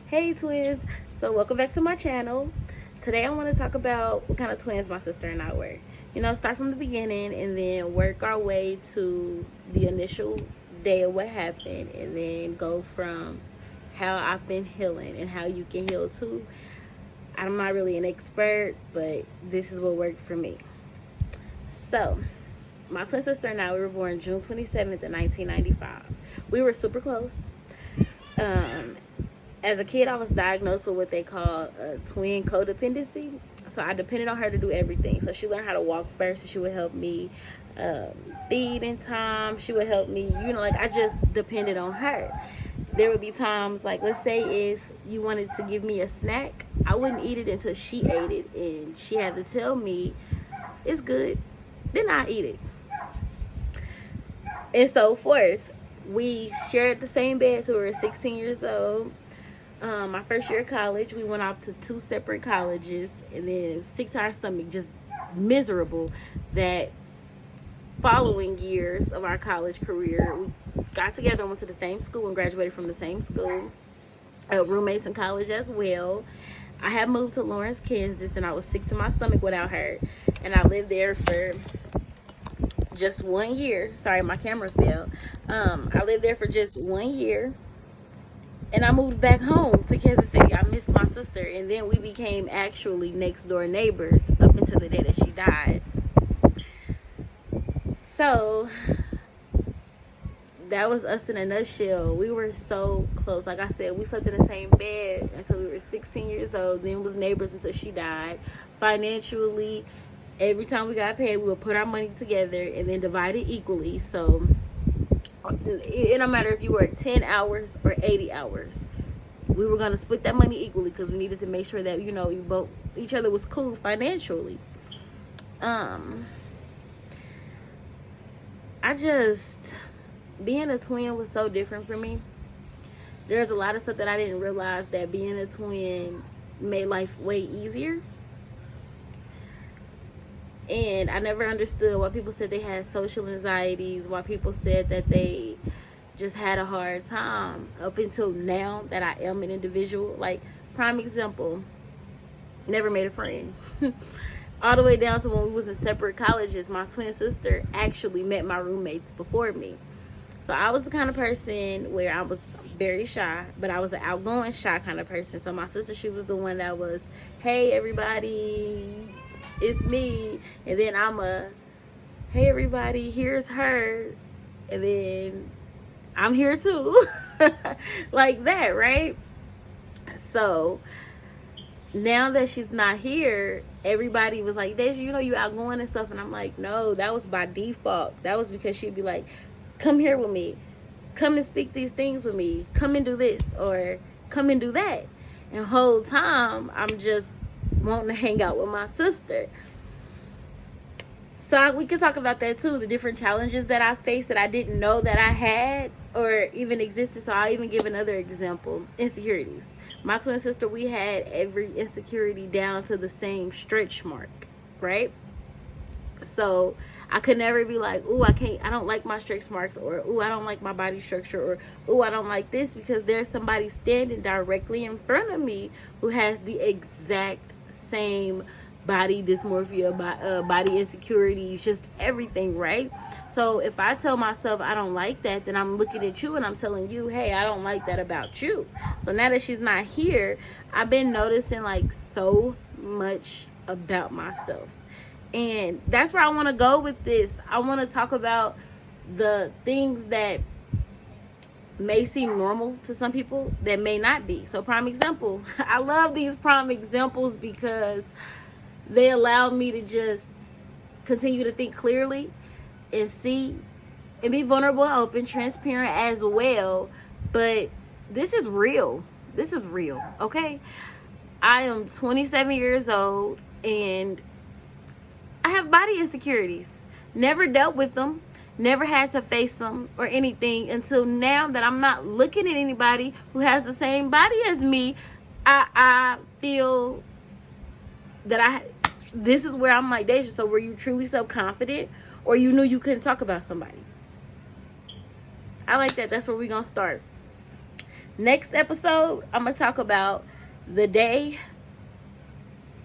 Hey twins, so welcome back to my channel. Today I want to talk about what kind of twins my sister and I were. Start from the beginning and then work our way to the initial day of what happened, and then go from how I've been healing and how you can heal too. I'm not really an expert, but this is what worked for me. So, my twin sister and I, we were born June 27th of 1995. We were super close. As a kid, I was diagnosed with what they call twin codependency. So I depended on her to do everything. So she learned how to walk first, and she would help me feed in time. She would help me, I just depended on her. There would be times, like, let's say if you wanted to give me a snack, I wouldn't eat it until she ate it. And she had to tell me, it's good, then I eat it. And so forth. We shared the same bed till we were 16 years old. My first year of college, we went off to 2 separate colleges, and then it was sick to our stomach, just miserable. That following years of our college career, we got together and went to the same school and graduated from the same school. Roommates in college as well. I had moved to Lawrence, Kansas, and I was sick to my stomach without her. And I lived there for just 1 year. Sorry, my camera fell. I lived there for just 1 year. And I moved back home to Kansas City. I missed my sister. And then we became actually next door neighbors up until the day that she died. So that was us in a nutshell. We were so close. Like I said, we slept in the same bed until we were 16 years old. Then was neighbors until she died. Financially, every time we got paid, we would put our money together and then divide it equally. So it don't matter if you work 10 hours or 80 hours. We were going to split that money equally because we needed to make sure that, each other was cool financially. Being a twin was so different for me. There's a lot of stuff that I didn't realize that being a twin made life way easier. And I never understood why people said they had social anxieties, why people said that they just had a hard time, up until now that I am an individual. Like, prime example, never made a friend. All the way down to when we was in separate colleges, my twin sister actually met my roommates before me. So I was the kind of person where I was very shy, but I was an outgoing, shy kind of person. So my sister, she was the one that was, hey, everybody, it's me. And then I'm hey, everybody, here's her. And then I'm here too. Like that, right? So now that she's not here, everybody was like, Deja, you outgoing and stuff. And I'm like, no, that was by default. That was because she'd be like, come here with me. Come and speak these things with me. Come and do this, or come and do that. And the whole time, I'm just wanting to hang out with my sister. So we could talk about that too, the different challenges that I faced that I didn't know that I had or even existed. So I'll even give another example. Insecurities. My twin sister, we had every insecurity down to the same stretch mark, right? So I could never be like, ooh, I don't like my stretch marks, or ooh, I don't like my body structure, or ooh, I don't like this, because there's somebody standing directly in front of me who has the exact same body dysmorphia, body insecurities, just everything, right? So if I tell myself I don't like that, then I'm looking at you and I'm telling you, hey, I don't like that about you. So now that she's not here, I've been noticing like so much about myself. And that's where I want to go with this. I want to talk about the things that may seem normal to some people that may not be. So prime example, I love these prime examples because they allow me to just continue to think clearly and see and be vulnerable, open, transparent as well. But this is real. This is real, okay? I am 27 years old and I have body insecurities. Never dealt with them. Never had to face them or anything until now that I'm not looking at anybody who has the same body as me. I feel that this is where I'm like, Deja, so were you truly self-confident, or you knew you couldn't talk about somebody? I like that. That's where we're going to start. Next episode, I'm going to talk about the day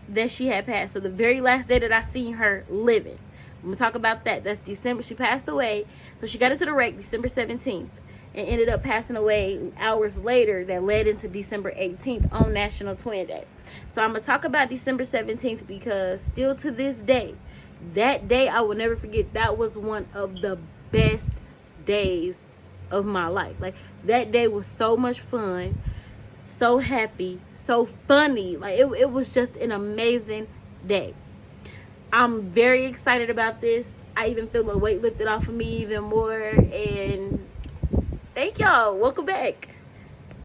that she had passed. So the very last day that I seen her living. I'm going to talk about that. That's December. She passed away. So she got into the wreck December 17th and ended up passing away hours later. That led into December 18th on National Twin Day. So I'm going to talk about December 17th because still to this day, that day I will never forget. That was one of the best days of my life. Like, that day was so much fun, so happy, so funny. Like, it was just an amazing day. I'm very excited about this. I even feel the weight lifted off of me even more. And thank y'all. Welcome back.